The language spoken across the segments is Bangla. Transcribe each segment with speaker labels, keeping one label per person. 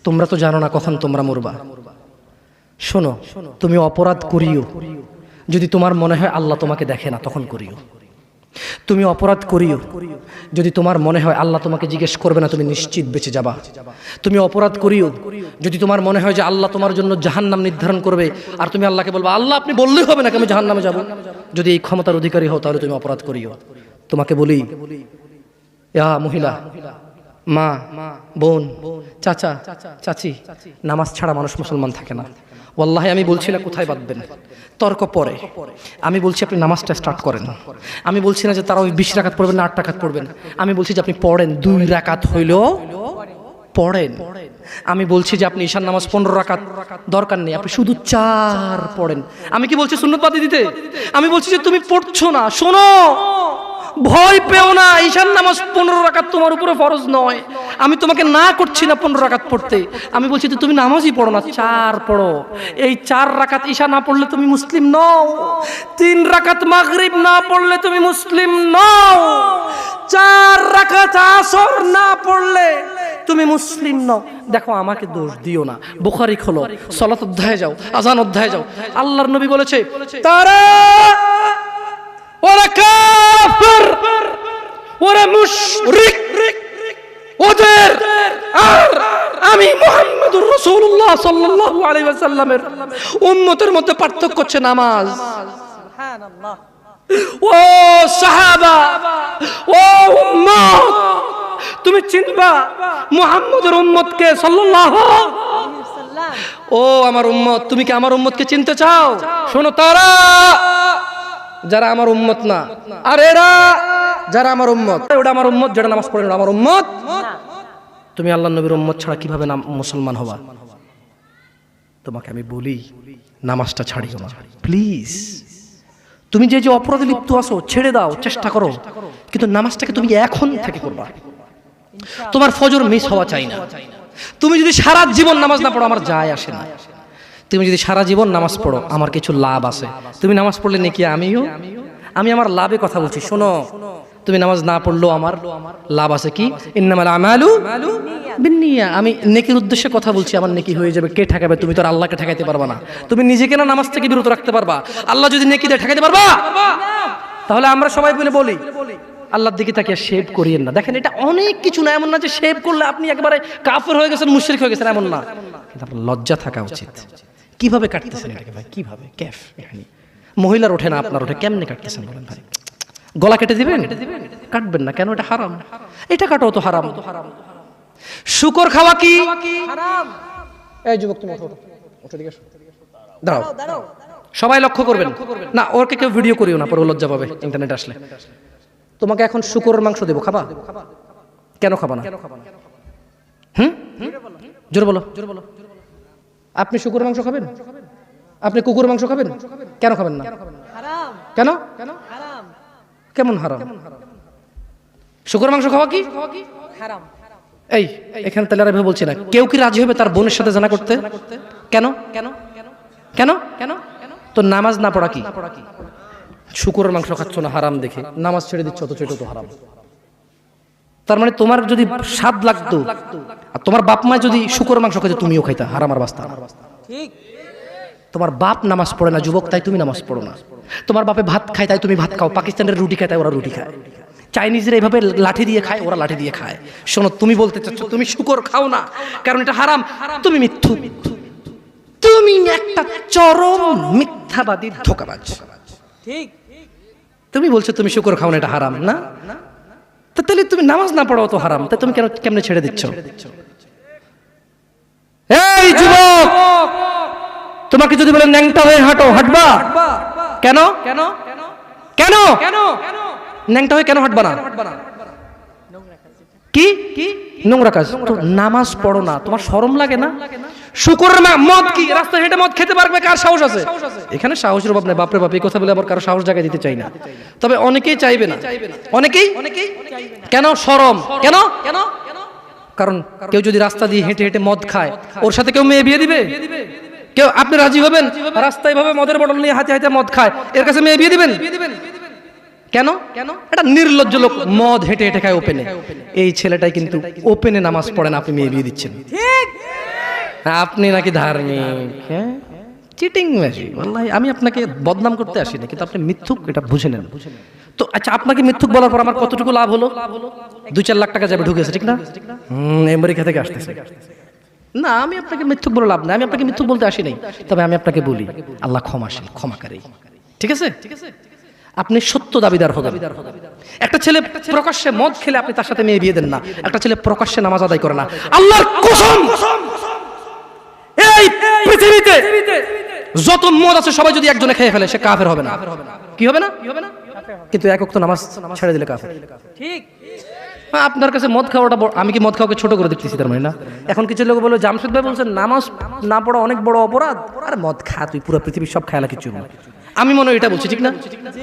Speaker 1: তোমরা তো জানো না কখন তোমরা মরবা। শোনো, তুমি অপরাধ করিও যদি তোমার মনে হয় আল্লাহ তোমাকে দেখে না, তখন করিও। তুমি অপরাধ করিও যদি তোমার মনে হয় আল্লাহ তোমাকে জিজ্ঞেস করবে না, তুমি নিশ্চিত বেঁচে যাবা। তুমি অপরাধ করিও যদি তোমার মনে হয় যে আল্লাহ তোমার জন্য জাহান্নাম নির্ধারণ করবে, আর তুমি আল্লাহকে বলবা আল্লাহ আপনি বললেই হবে না আমি জাহান্নামে যাব। যদি এই ক্ষমতার অধিকারী হও তাহলে তুমি অপরাধ করিও। তোমাকে বলি, মহিলা, মা, বোন, চাচা, চাচি, নামাজ ছাড়া মানুষ মুসলমান থাকে না। ওয়াল্লাহি আমি বলছি না কোথায় বাঁধবেন, তর্ক পরে। আমি বলছি আপনি নামাজটা স্টার্ট করেন। আমি বলছি না যে তারা ওই 20 রাকাত পড়বেন না 8 রাকাত পড়বেন। আমি বলছি যে আপনি পড়েন, 2 রাকাত হইলেও পড়েন। আমি বলছি যে আপনি ঈশার নামাজ 15 রাকাত দরকার নেই, আপনি শুধু 4 পড়েন। আমি কি বলছি সুন্নত বাদ দিতে? আমি বলছি যে তুমি পড়ছো না, শোনো, ভয় পেও না, ঈশার নামাজ 15 রাকাত তোমার উপরে ফরজ নয়। আমি তোমাকে না করছি না 15 রাকাত পড়তে। আমি বলছি যে তুমি নামাজই পড়ো না, 4 পড়ো। এই 4 রাকাত ঈশা না পড়লে তুমি মুসলিম নও। 3 রাকাত মাগরিব না পড়লে তুমি মুসলিম নও। 4 রাকাত আসর না পড়লে তুমি মুসলিম নও। দেখো আমাকে দোষ দিও না। বুখারী খোলো, সালাত অধ্যায়ে যাও, আযান অধ্যায়ে যাও। আল্লাহর নবী বলেছে তারা ওরা কাফির, ওরা মুশরিক, ওদের আর আমি মুহাম্মদুর রাসূলুল্লাহ সাল্লাল্লাহু আলাইহি ওয়াসাল্লামের উম্মতের মধ্যে পার্থক্য হচ্ছে নামাজ। সুবহানাল্লাহ। ও সাহাবা, ও উম্মত, তুমি চিনবা মুহাম্মদের উম্মতকে সাল্লাল্লাহু আলাইহি ওয়াসাল্লাম। ও আমার উম্মত, তুমি কি আমার উম্মতকে চিনতে চাও? শোনো, তারা যারা আমার উম্মত না, আর এরা যারা আমার উম্মত। ওটা আমার উম্মত যেটা নামাজ পড়ে না, আমার উম্মত। তুমি আল্লাহর নবীর উম্মত ছাড়া কিভাবে মুসলমান হবা? তোমাকে আমি বলি নামাজটা ছাড়িও না প্লিজ। তুমি যে যে অপরাধে লিপ্ত আছো ছেড়ে দাও, চেষ্টা করো, কিন্তু নামাজটাকে তুমি এখন থেকে করবা। তোমার ফজর মিস হওয়া চাই না। তুমি যদি সারা জীবন নামাজ না পড়ো আমার যায় আসে না। তুমি যদি সারা জীবন নামাজ পড়ো আমার কিছু লাভ আছে। তুমি নামাজ পড়লে নাকি আমি আমার লাভে কথা বলছি। শোনো, তুমি নামাজ না পড়লেও আমার লাভ আছে। কি? ইন্নামাল আমালু বিন্নিয়া। আমি নেকির উদ্দেশ্যে কথা বলছি, আমার নেকি হয়ে যাবে। কে ঠেকাবে? তুমি তো আর আল্লাহকে ঠেকাইতে পারবা না। তুমি নিজেকে না নামাজ থেকে বিরত রাখতে পারবা, আল্লাহ যদি নেকি দিয়ে ঠেকাইতে পারবা? তাহলে আমরা সবাই বলি আল্লাহর দিকে তাকিয়ে শেভ করিয়েন না। দেখেন, এটা অনেক কিছু না, এমন না যে শেভ করলে আপনি একেবারে কাফের হয়ে গেছেন, মুশরিক হয়ে গেছেন, এমন না। কিন্তু আপনার লজ্জা থাকা উচিত। কিভাবে কাটতেছেন এটাকে ভাই? কিভাবে? ক্যাফ এখানে মহিলার ওঠে না, আপনার ওঠে, কেমনে কাটতেছেন বলেন ভাই? গলা কেটে দিবেন? কাটবেন না কেন? এটা হারাম। এটা কাটো তো হারাম। শুকর খাওয়া কি হারাম? এই যুবক তুমি ওঠো, ওঠো, ঠিক আছে, দাঁড়াও। সবাই লক্ষ্য করবেন না, ওকে কেউ ভিডিও করিও না, পরে লজ্জা পাবে ইন্টারনেট আসলে। তোমাকে এখন শুকরের মাংস দেবো, খাবা? কেন খাবা না? জোরে বলো। আপনি শুকরের মাংস খাবেন? আপনি কুকুরের মাংস খাবেন? কেন খাবেন না? কেন? কেমন হারাম? শুকরের মাংস খাওয়া কি হারাম? এই এখানে তাহলে আর এভাবে বলছি না। কেউ কি রাজি হবে তার বোনের সাথে জানা করতে? কেন? তো নামাজ না পড়া কি? শুকরের মাংস খাচ্ছ না হারাম দেখে নামাজ ছেড়ে দিচ্ছ, তো সেটা তো হারাম। তার মানে তোমার যদি স্বাদ লাগতো আর তোমার বাপ মা যদি শুকরের মাংস খাইতো, তুমিও খাইতা, হারাম আর বাস্তা। ঠিক। তোমার বাপ নামাজ পড়ে না যুবক, তাই তুমি নামাজ পড়ো না। তোমার বাপে ভাত খায় তাই তুমি ভাত খাও। পাকিস্তানের রুটি খায় তাই ওরা রুটি খায়। চাইনিজরা এইভাবে লাঠি দিয়ে খায়, ওরা লাঠি দিয়ে খায়। শোনো, তুমি বলতে চাচ্ছ তুমি শুকর খাও না কারণ এটা হারাম, তুমি মিথ্যু। তুমি একটা চরম মিথ্যাবাদী, ধোঁকাবাজ। ঠিক। তুমি বলছো তুমি শুকর খাও না, এটা হারাম না? তাহলে তুমি নামাজ না পড়াও তো হারাম, তাই তুমি কেমনে ছেড়ে দিচ্ছ? এই যুবক, তোমাকে যদি বলে ন্যাংটা হয়ে হাঁটো, হাঁটবা? কেন? ন্যাংটা হয়ে কেন হাঁটবা না? কি নোংরা কাজ? তো নামাজ পড়ো না, তোমার শরম লাগে না? শুকরের মদ কি রাস্তায় হেঁটে মদ খেতে পারবে? কার সাহস আছে? এখানে সাহসের অভাব নেই। বাপরে বাপ, এই কথা বলে আবার কারো সাহস জায়গায় দিতে চাই না। তবে অনেকেই চাইবে না। অনেকেই কেন? শরম। কেন? কারণ কেউ যদি রাস্তা দিয়ে হেঁটে হেঁটে মদ খায়, ওর সাথে কেউ মেয়ে বিয়ে দিবে? কেউ? আপনি রাজি হবেন রাস্তায় ভাবে মদের বটল নিয়ে হাতে হাতে মদ খায়, এর কাছে মেয়ে বিয়ে দিবেন? কেন? এটা নির্লজ্জ লোক, মদ হেঁটে হেঁটে খায় ওপেনে। এই ছেলেটাই কিন্তু ওপেনে নামাজ পড়ে না, আপনি মেয়ে বিয়ে দিচ্ছেন। ঠিক। আপনি নাকি ধার্মিক, হ্যাঁ চিটিং মেশি। ওয়াল্লাহি আমি আপনাকে বদনাম করতে আসিনি, কিন্তু আপনি মিথ্যুক, এটা বুঝে নেন। তো আচ্ছা, আপনাকে মিথ্যুক বলার পর আমার কতটুকু লাভ হলো? 2-4 লাখ টাকা যাবে, ঢুকেছে, ঠিক না? আমেরিকা থেকে আসতেছে। না, আমি আপনাকে মিথ্যুক বলে লাভ না, আমি আপনাকে মিথ্যুক বলতে আসি নাই। তবে আমি আপনাকে বলি, আল্লাহ ক্ষমাশীল, ক্ষমাকারী, ঠিক আছে? আপনি সত্য দাবিদার হবেন। একটা ছেলে প্রকাশ্যে মদ খেলে আপনি তার সাথে মেয়ে বিয়ে দেন না। একটা ছেলে প্রকাশ্যে নামাজ আদায় করে না। আল্লাহর কসম, এই পৃথিবীতে যত মদ আছে সবাই যদি একজনে খেয়ে ফেলে, সে কাফের হবে না। কি হবে না? কিন্তু এক ওয়াক্ত নামাজ ছেড়ে দিলে কাফের। ঠিক। আপনার কাছে মদ খাওয়াটা, আমি কি মদ খাওয়াকে ছোট করে দেখতেছি তার মানে না? এখন কিছু লোক বলে, জামশেদ ভাই বলছেন নামাজ না পড়া অনেক বড় অপরাধ, আর মদ খা তুই, পুরো পৃথিবীর সব খেলা কিছু। আমি মনে হয় এটা বলছি, ঠিক না?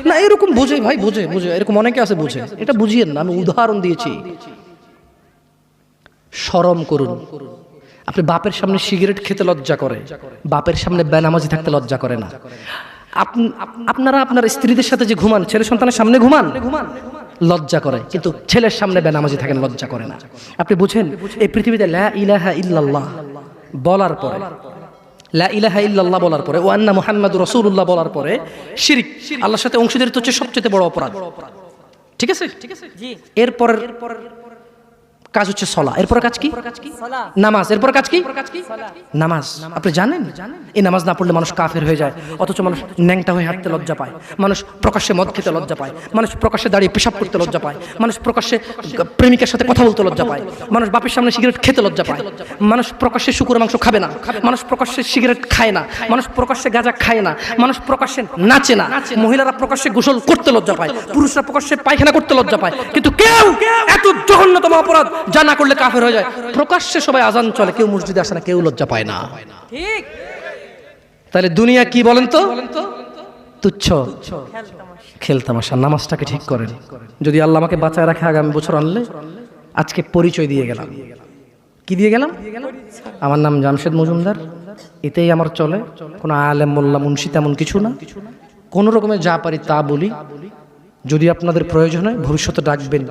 Speaker 1: না, এরকম বুঝে ভাই, বুঝে এরকম অনেকে আছে বুঝে, এটা বুঝিয়েন না। আমি উদাহরণ দিয়েছি। শরম করুন। আপনি বাপের সামনে সিগারেট খেতে লজ্জা করে, বাপের সামনে বেনামাজি থাকতে লজ্জা করে না। আপনারা আপনার স্ত্রীদের সাথে যে ঘুমান, ছেলে সন্তানের সামনে ঘুমান, লজ্জা করে, কিন্তু ছেলের সামনে বেনামাজি থাকেন, লজ্জা করে না। আপনি বুঝেন, এই পৃথিবীতে লা ইলাহা ইল্লাল্লাহ বলার পরে, লা ইলাহা ইল্লাল্লাহ বলার পরে, ওয়া আন্না মুহাম্মাদুর রাসূলুল্লাহ বলার পরে শিরক, আল্লাহর সাথে অংশীদারিত্ব হচ্ছে সবচেয়ে বড় অপরাধ, ঠিক আছে? এরপর কাজ হচ্ছে সলা, এরপর কাজ কি? নামাজ। এরপর কাজ কি? নামাজ। আপনি জানেন এই নামাজ না পড়লে মানুষ কাফের হয়ে যায়, অথচ মানুষ ন্যাংটা হয়ে হাঁটতে লজ্জা পায়, মানুষ প্রকাশ্যে মদ খেতে লজ্জা পায়, মানুষ প্রকাশ্যে দাঁড়িয়ে পেশাব করতে লজ্জা পায়, মানুষ প্রকাশ্যে প্রেমিকের সাথে কথা বলতে লজ্জা পায়, মানুষ বাপের সামনে সিগারেট খেতে লজ্জা পায়, মানুষ প্রকাশ্যে শুকরের মাংস খাবে না, মানুষ প্রকাশ্যে সিগারেট খায় না, মানুষ প্রকাশ্যে গাঁজা খায় না, মানুষ প্রকাশ্যে নাচে না, মহিলারা প্রকাশ্যে গোসল করতে লজ্জা পায়, পুরুষরা প্রকাশ্যে পায়খানা করতে লজ্জা পায়, কিন্তু কেউ এত জঘন্যতম অপরাধ যা না করলে কাফের হয়ে যায়। প্রকাশ্যে সবাই আজান চলে, কেউ মসজিদে আসে না, কেউ লজ্জা পায় না। ঠিক। তাহলে দুনিয়া কি বলেন তো? তুচ্ছ খেলতামাশা। নামাজটাকে ঠিক করেন। যদি আল্লাহ আমাকে বাঁচায় রাখে, আগামী বছর আনলে, আজকে পরিচয় দিয়ে গেলাম। কি দিয়ে গেলাম? আমার নাম জামশেদ মজুমদার, এতেই আমার চলে। কোনো আলেম মোল্লা মুন্সি তেমন কিছু না, কোন রকমে যা পারি তা বলি। যদি আপনাদের প্রয়োজন হয় ভবিষ্যতে ডাকবেন।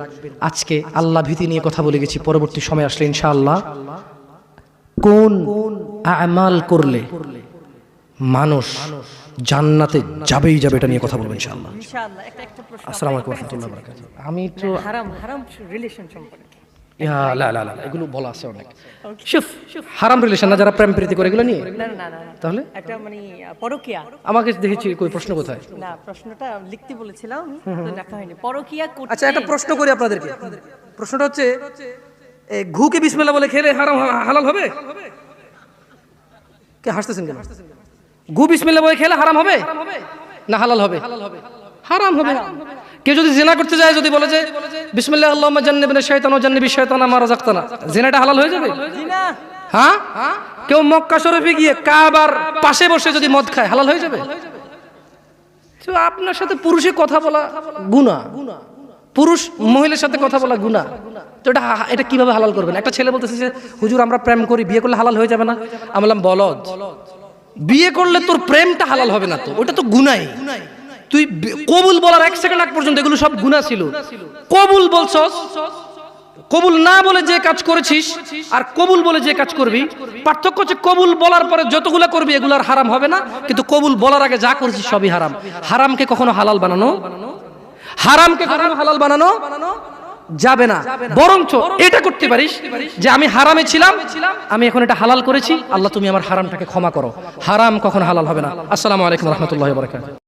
Speaker 1: আজকে আল্লাহ ভীতি নিয়ে কথা বলে গেছি, পরবর্তী সময় আসলে ইনশাআল্লাহ কোন আমাল করলে মানুষ জান্নাতে যাবেই যাবে, এটা নিয়ে কথা বলবো ইনশাআল্লাহ। আসসালামু আলাইকুম ওয়া রাহমাতুল্লাহি ওয়া বারাকাতুহু। আমি তো হারাম রিলেশন সম্পর্কে এগুলো বলা আছে অনেক। হারাম রিলেশন না, যারা প্রেম প্রীতি করে, এগুলো নিয়ে না। তাহলে একটা মানে পরকিয়া, আমাকে দেখেছি কই প্রশ্ন কোথায়? না, প্রশ্নটা লিখতে বলেছিলাম, তো লেখা হয়নি। পরকিয়া করতে। আচ্ছা, একটা প্রশ্ন করি আপনাদেরকে। প্রশ্নটা হচ্ছে, ঘুকে বিসমিল্লাহ বলে খেলে হারাম হালাল হবে? কে হাসতেছেন কেন? ঘু বিসমিল্লাহ বলে খেলে হারাম হবে না হালাল হবে? হারাম হবে। কেউ যদি জিনা করতে যায়, যদি বলে যে বিসমিল্লাহ আল্লাহুম্মা জান্নিবনা শাইতান ওয়া জান্নিবিশ শাইতানা মা রাযাকতানা, জিনাটা হালাল হয়ে যাবে? জিনা। হ্যাঁ। কেউ মক্কা শরীফে গিয়ে কাবার পাশে বসে যদি মদ খায়, হালাল হয়ে যাবে? তো আপনার সাথে পুরুষে কথা বলা গুনাহ, পুরুষ মহিলার সাথে কথা বলা গুনাহ, তো এটা কিভাবে হালাল করবেন? একটা ছেলে বলতেছে যে হুজুর আমরা প্রেম করি, বিয়ে করলে হালাল হয়ে যাবে না? আমি বললাম বলদ, বিয়ে করলে তোর প্রেমটা হালাল হবে না, তো ওটা তো গুনাহই। তুই কবুল বলার 1 সেকেন্ড আগ পর্যন্ত এগুলো সব গুনাহ ছিল। কবুল বলছস, কবুল না বলে যে কাজ করেছিস আর কবুল বলে যে কাজ করবি, পার্থক্য হচ্ছে কবুল বলার পরে যতগুলো করবি এগুলো আর হারাম হবে না, কিন্তু কবুল বলার আগে যা করেছিস সবই হারাম। হারামকে কখনো হালাল বানানো, হারামকে কখনো হালাল বানানো যাবে না। বরঞ্চ এটা করতে পারিস যে আমি হারামে ছিলাম, আমি এখন এটা হালাল করেছি, আল্লাহ তুমি আমার হারামটাকে ক্ষমা করো। হারাম কখনো হালাল হবে না। আসসালামু আলাইকুম ওয়া রাহমাতুল্লাহি ওয়া বারাকাতুহু।